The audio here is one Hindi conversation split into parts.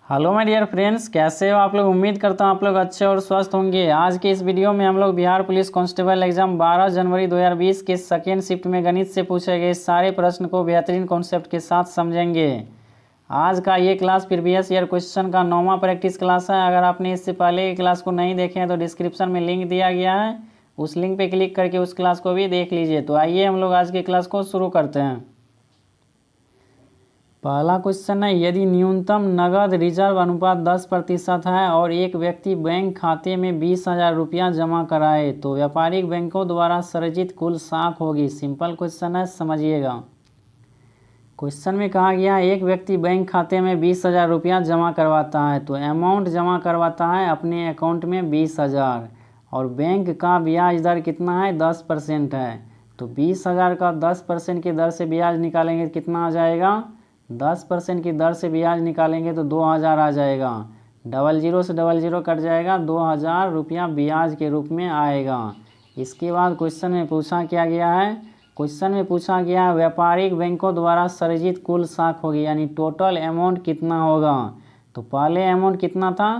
हेलो माय डियर फ्रेंड्स, कैसे हो आप लोग। उम्मीद करता हूँ आप लोग अच्छे और स्वस्थ होंगे। आज के इस वीडियो में हम लोग बिहार पुलिस कांस्टेबल एग्जाम 12 जनवरी 2020 के सेकेंड शिफ्ट में गणित से पूछे गए सारे प्रश्न को बेहतरीन कॉन्सेप्ट के साथ समझेंगे। आज का ये क्लास प्रीवियस ईयर क्वेश्चन का 9वां प्रैक्टिस क्लास है। अगर आपने इससे पहले की क्लास को नहीं देखे हैं तो डिस्क्रिप्शन में लिंक दिया गया है, उस लिंक पर क्लिक करके उस क्लास को भी देख लीजिए। तो आइए हम लोग आज की क्लास को शुरू करते हैं। पहला क्वेश्चन है, यदि न्यूनतम नगद रिजर्व अनुपात 10% है और एक व्यक्ति बैंक खाते में 20,000 रुपया जमा कराए तो व्यापारिक बैंकों द्वारा सृजित कुल साख होगी। सिंपल क्वेश्चन है, समझिएगा। क्वेश्चन में कहा गया एक व्यक्ति बैंक खाते में 20,000 रुपया जमा करवाता है तो अमाउंट जमा करवाता है अपने अकाउंट में 20,000 और बैंक का ब्याज दर कितना है, 10% है। तो 20,000 का 10% की दर से ब्याज निकालेंगे कितना आ जाएगा, 10% की दर से ब्याज निकालेंगे तो 2,000 आ जाएगा। 00 से 00 कट जाएगा, 2,000 रुपया ब्याज के रूप में आएगा। इसके बाद क्वेश्चन में पूछा क्या गया है, क्वेश्चन में पूछा गया व्यापारिक बैंकों द्वारा सृजित कुल साख होगी, यानी टोटल अमाउंट कितना होगा। तो पहले अमाउंट कितना था,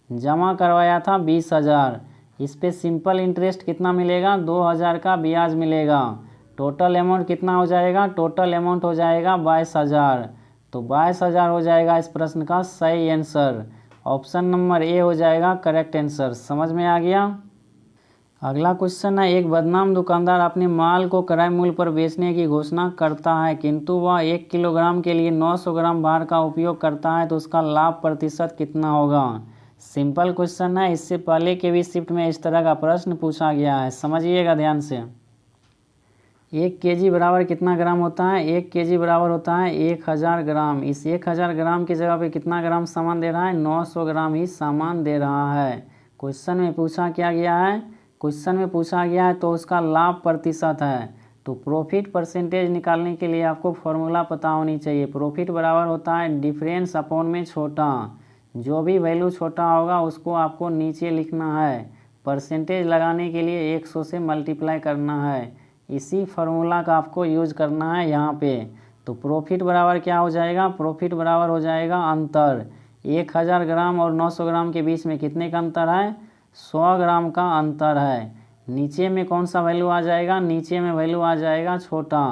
जमा करवाया था 20,000, इस पे सिंपल इंटरेस्ट कितना मिलेगा, 2,000 का ब्याज मिलेगा। टोटल अमाउंट कितना हो जाएगा, टोटल अमाउंट हो जाएगा 22,000। तो 22,000 हो जाएगा इस प्रश्न का सही आंसर। ऑप्शन नंबर ए हो जाएगा करेक्ट आंसर। समझ में आ गया। अगला क्वेश्चन है, एक बदनाम दुकानदार अपने माल को क्रय मूल्य पर बेचने की घोषणा करता है किंतु वह 1 किलोग्राम के लिए 900 ग्राम भार का उपयोग करता है तो उसका लाभ प्रतिशत कितना होगा। सिंपल क्वेश्चन है, इससे पहले के भी शिफ्ट में इस तरह का प्रश्न पूछा गया है, समझिएगा ध्यान से। 1 केजी बराबर कितना ग्राम होता है, 1 केजी बराबर होता है 1,000 ग्राम। इस 1,000 ग्राम की जगह पे कितना ग्राम सामान दे रहा है, 900 ग्राम ही सामान दे रहा है। क्वेश्चन में पूछा क्या गया है, क्वेश्चन में पूछा गया है तो उसका लाभ प्रतिशत है। तो प्रॉफिट परसेंटेज निकालने के लिए आपको फॉर्मूला पता होनी चाहिए। प्रॉफिट बराबर होता है डिफरेंस अपॉन में छोटा, जो भी वैल्यू छोटा होगा उसको आपको नीचे लिखना है। परसेंटेज लगाने के लिए 100 से मल्टीप्लाई करना है। इसी फार्मूला का आपको यूज करना है यहाँ पे। तो प्रॉफिट बराबर क्या हो जाएगा, प्रॉफिट बराबर हो जाएगा अंतर। 1,000 ग्राम और 900 ग्राम के बीच में कितने का अंतर है, 100 ग्राम का अंतर है। नीचे में कौन सा वैल्यू आ जाएगा, नीचे में वैल्यू आ जाएगा छोटा।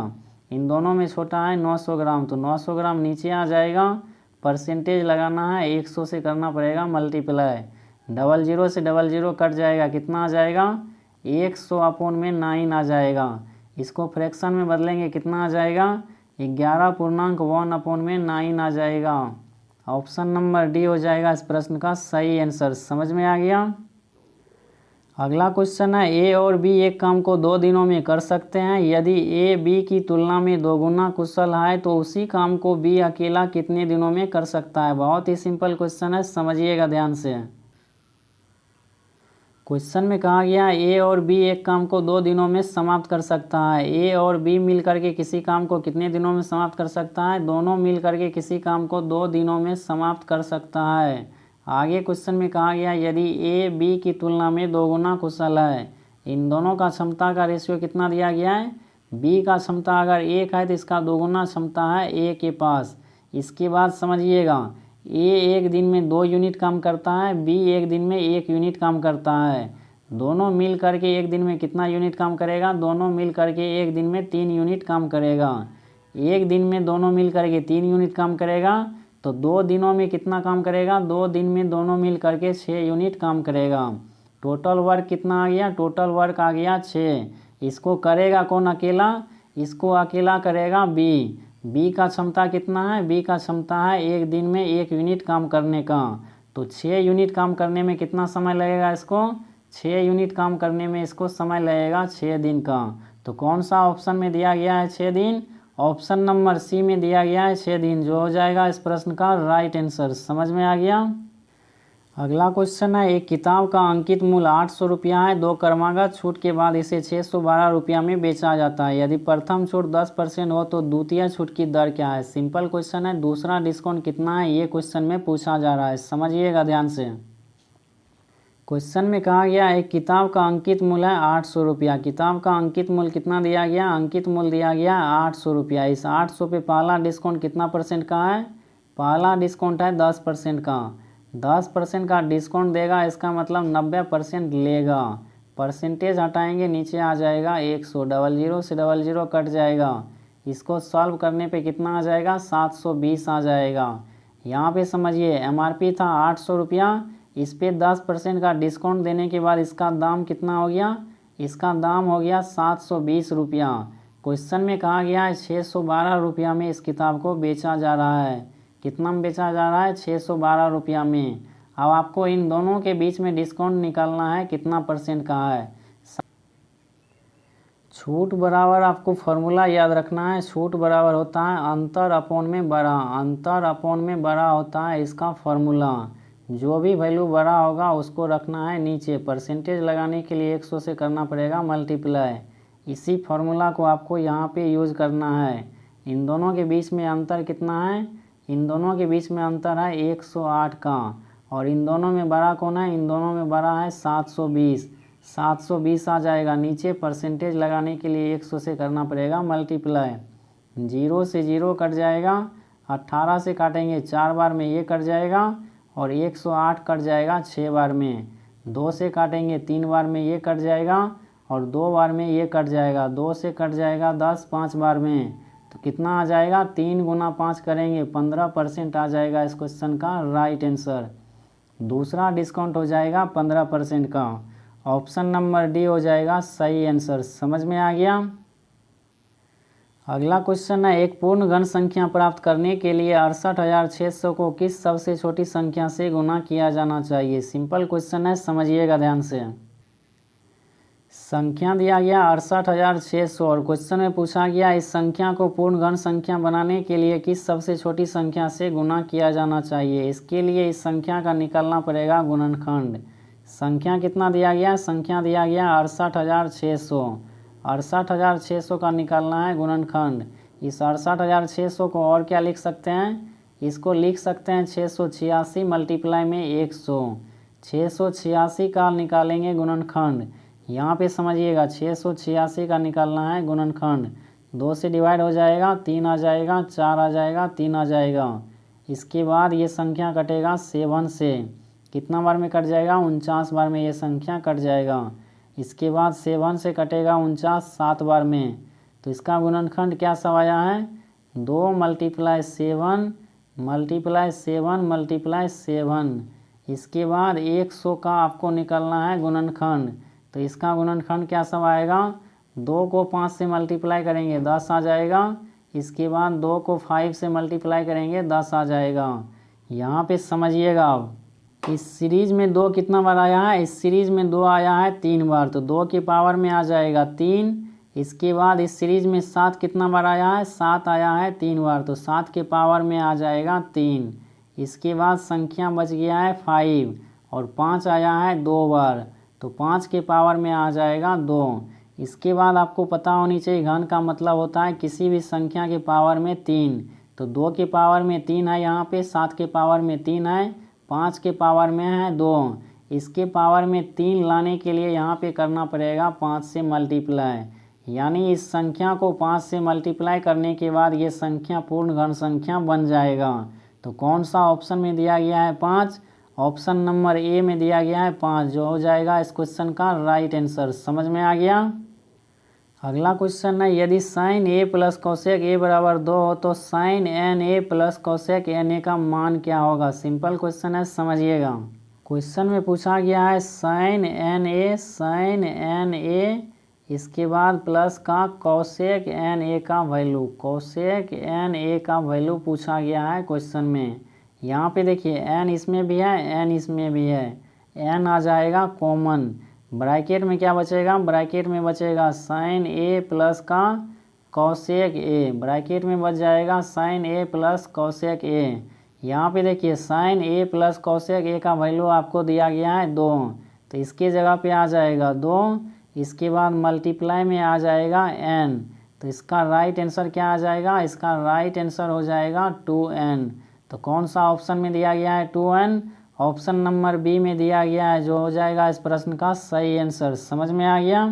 इन दोनों में छोटा है 900 ग्राम, तो 900 ग्राम नीचे आ जाएगा। परसेंटेज लगाना है, 100 से करना पड़ेगा मल्टीप्लाई। 00 से 00 कट जाएगा, कितना आ जाएगा, 100 अपॉन में 9 आ जाएगा। इसको फ्रैक्शन में बदलेंगे कितना आ जाएगा, 11.1 अपॉन में 9 आ जाएगा। ऑप्शन नंबर डी हो जाएगा इस प्रश्न का सही आंसर। समझ में आ गया। अगला क्वेश्चन है, ए और बी एक काम को 2 दिनों में कर सकते हैं। यदि ए बी की तुलना में 2 गुना कुशल है तो उसी काम को बी अकेला कितने दिनों में कर सकता है। बहुत ही सिंपल क्वेश्चन है, समझिएगा ध्यान से। क्वेश्चन में कहा गया ए और बी एक काम को 2 दिनों में समाप्त कर सकता है। ए और बी मिल करके किसी काम को कितने दिनों में समाप्त कर सकता है, दोनों मिल करके किसी काम को 2 दिनों में समाप्त कर सकता है। आगे क्वेश्चन में कहा गया यदि ए बी की तुलना में 2 गुना कुशल है। इन दोनों का क्षमता का रेशियो कितना दिया गया है, बी का क्षमता अगर 1 है तो इसका 2 गुना क्षमता है ए के पास। इसके बाद समझिएगा, ए एक दिन में 2 यूनिट काम करता है, बी एक दिन में 1 यूनिट काम करता है। दोनों मिल करके एक दिन में कितना यूनिट काम करेगा, दोनों मिल करके एक दिन में 3 यूनिट काम करेगा। एक दिन में दोनों मिल करके 3 यूनिट काम करेगा तो 2 दिनों में कितना काम करेगा, 2 दिन में दोनों मिल करके 6 यूनिट काम करेगा। टोटल वर्क कितना आ गया, टोटल वर्क आ गया 6। इसको करेगा कौन अकेला, इसको अकेला करेगा बी। बी का क्षमता कितना है, बी का क्षमता है एक दिन में 1 यूनिट काम करने का। तो 6 यूनिट काम करने में कितना समय लगेगा इसको, 6 यूनिट काम करने में इसको समय लगेगा 6 दिन का। तो कौन सा ऑप्शन में दिया गया है 6 दिन, ऑप्शन नंबर सी में दिया गया है 6 दिन, जो हो जाएगा इस प्रश्न का राइट आंसर। समझ में आ गया। अगला क्वेश्चन है, एक किताब का अंकित मूल्य 800 रुपया है, 2 क्रमागत छूट के बाद इसे 612 रुपया में बेचा जाता है। यदि प्रथम छूट 10% हो तो द्वितीय छूट की दर क्या है। सिंपल क्वेश्चन है, दूसरा डिस्काउंट कितना है ये क्वेश्चन में पूछा जा रहा है, समझिएगा ध्यान से। क्वेश्चन में कहा गया एक किताब का अंकित मूल्य है 800 रुपया। किताब का अंकित मूल्य कितना दिया गया, अंकित मूल्य दिया गया 800 रुपया। इस 800 पे पहला डिस्काउंट कितना परसेंट का है, पहला डिस्काउंट है 10% का, 10% का डिस्काउंट देगा, इसका मतलब 90% लेगा। परसेंटेज हटाएंगे नीचे आ जाएगा 100, 00 से 00 कट जाएगा। इसको सॉल्व करने पे कितना आ जाएगा, 720 आ जाएगा। यहाँ पे समझिए MRP था 800 रुपया, इस पर 10% का डिस्काउंट देने के बाद इसका दाम कितना हो गया, इसका दाम हो गया 720 रुपया। क्वेश्चन में कहा गया है 612 रुपया में इस किताब को बेचा जा रहा है। कितना में बेचा जा रहा है, 612 रुपया में। अब आपको इन दोनों के बीच में डिस्काउंट निकालना है, कितना परसेंट का है। छूट बराबर आपको फॉर्मूला याद रखना है, छूट बराबर होता है अंतर अपॉन में बड़ा, अंतर अपॉन में बड़ा होता है इसका फॉर्मूला। जो भी वैल्यू बड़ा होगा उसको रखना है नीचे, परसेंटेज लगाने के लिए 100 से करना पड़ेगा मल्टीप्लाई। इसी फॉर्मूला को आपको यहाँ पे यूज़ करना है। इन दोनों के बीच में अंतर कितना है, इन दोनों के बीच में अंतर है 108 का, और इन दोनों में बड़ा कौन है, इन दोनों में बड़ा है 720, 720 आ जाएगा। नीचे परसेंटेज लगाने के लिए 100 से करना पड़ेगा मल्टीप्लाई। 0 से 0 कट जाएगा, 18 से काटेंगे 4 बार में ये कट जाएगा, और 108 कट जाएगा 6 बार में। 2 से काटेंगे 3 बार में ये कट जाएगा, और 2 बार में ये कट जाएगा। 2 से कट जाएगा 10 5 बार में, तो कितना आ जाएगा, 3 गुना 5 करेंगे 15% आ जाएगा इस क्वेश्चन का राइट आंसर। दूसरा डिस्काउंट हो जाएगा 15% का, ऑप्शन नंबर डी हो जाएगा सही आंसर। समझ में आ गया। अगला क्वेश्चन है, एक पूर्ण घन संख्या प्राप्त करने के लिए 68,600 को किस सबसे छोटी संख्या से गुना किया जाना चाहिए। सिंपल क्वेश्चन है, समझिएगा ध्यान से। संख्या दिया गया 68,600 और क्वेश्चन में पूछा गया इस संख्या को पूर्ण घन संख्या बनाने के लिए किस सबसे छोटी संख्या से गुना किया जाना चाहिए। इसके लिए इस संख्या का निकालना पड़ेगा गुणनखंड। संख्या कितना दिया गया, संख्या दिया गया 68,600, 68,600 का निकालना है गुणनखंड। इस 68,600 को और क्या लिख सकते हैं, इसको लिख सकते हैं 686 मल्टीप्लाई में 100, 686 का निकालेंगे गुणनखंड। यहाँ पे समझिएगा 686 का निकालना है गुणनखंड। 2 से डिवाइड हो जाएगा, 3 आ जाएगा, 4 आ जाएगा, 3 आ जाएगा। इसके बाद ये संख्या कटेगा 7 से, कितना बार में कट जाएगा, 49 बार में ये संख्या कट जाएगा। इसके बाद 7 से कटेगा 49 7 बार में, तो इसका गुणनखंड क्या सब आया है, 2 मल्टीप्लाई 7 मल्टीप्लाई 7 मल्टीप्लाई 7। इसके बाद 100 का आपको निकालना है गुणनखंड, तो इसका गुणनखंड क्या सब आएगा, 2 को 5 से मल्टीप्लाई करेंगे 10 आ जाएगा। इसके बाद 2 को 5 से मल्टीप्लाई करेंगे 10 आ जाएगा। यहाँ पे समझिएगा, अब इस सीरीज में 2 कितना बार आया है, इस सीरीज में 2 आया है 3 बार, तो 2 के पावर में आ जाएगा 3। इसके बाद इस सीरीज में 7 कितना बार आया है, 7 आया है 3 बार, तो 7 के पावर में आ जाएगा 3। इसके बाद संख्या बच गया है 5, और 5 आया है 2 बार, तो 5 के पावर में आ जाएगा 2। इसके बाद आपको पता होनी चाहिए घन का मतलब होता है किसी भी संख्या के पावर में 3, तो 2 के पावर में 3 है यहाँ पे, 7 के पावर में 3 है, 5 के पावर में है 2। इसके पावर में 3 लाने के लिए यहाँ पे करना पड़ेगा 5 से मल्टीप्लाई, यानी इस संख्या को 5 से मल्टीप्लाई करने के बाद ये संख्या पूर्ण घन संख्या बन जाएगा। तो कौन सा ऑप्शन में दिया गया है 5, ऑप्शन नंबर ए में दिया गया है 5, जो हो जाएगा इस क्वेश्चन का राइट आंसर। समझ में आ गया। अगला क्वेश्चन है, यदि sine A plus cosec A बराबर 2 हो तो sine n A plus cosec n A का मान क्या होगा। सिंपल क्वेश्चन है, समझिएगा। क्वेश्चन में पूछा गया है साइन एन ए, इसके बाद प्लस का कोसेक एन ए का वैल्यू, कोसेक एन ए का वैल्यू पूछा गया है क्वेश्चन में। यहाँ पे देखिए एन इसमें भी है, एन इसमें भी है, एन आ जाएगा कॉमन। ब्रैकेट में क्या बचेगा, ब्रैकेट में बचेगा साइन ए प्लस का कोसेक ए, ब्रैकेट में बच जाएगा sine A plus cosec A. यहाँ पे देखिए sine A plus cosec A का वैल्यू आपको दिया गया है 2, तो इसके जगह पे आ जाएगा 2। इसके बाद मल्टीप्लाई में आ जाएगा n, तो इसका राइट आंसर क्या आ जाएगा, इसका राइट आंसर हो जाएगा 2n। तो कौन सा ऑप्शन में दिया गया है 2n, ऑप्शन नंबर बी में दिया गया है, जो हो जाएगा इस प्रश्न का सही आंसर। समझ में आ गया।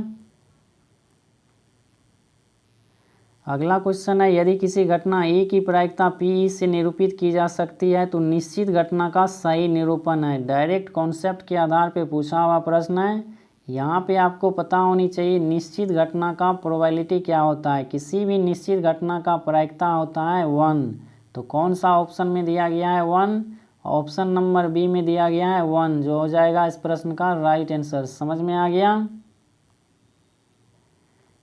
अगला क्वेश्चन है, यदि किसी घटना ए की प्रायिकता पी से निरूपित की जा सकती है तो निश्चित घटना का सही निरूपण है। डायरेक्ट कॉन्सेप्ट के आधार पर पूछा हुआ प्रश्न है। यहाँ पे आपको पता होनी चाहिए निश्चित घटना का प्रोबेबिलिटी क्या होता है। किसी भी निश्चित घटना का प्रायिकता होता है 1। तो कौन सा ऑप्शन में दिया गया है 1? ऑप्शन नंबर बी में दिया गया है 1, जो हो जाएगा इस प्रश्न का राइट आंसर। समझ में आ गया।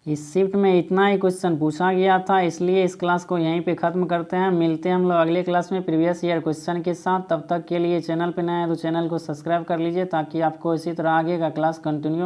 इस शिफ्ट में इतना ही क्वेश्चन पूछा गया था, इसलिए इस क्लास को यहीं पे ख़त्म करते हैं। मिलते हैं हम लोग अगले क्लास में प्रीवियस ईयर क्वेश्चन के साथ। तब तक के लिए चैनल पे नए हैं तो चैनल को सब्सक्राइब कर लीजिए ताकि आपको इसी तरह आगे का क्लास कंटिन्यू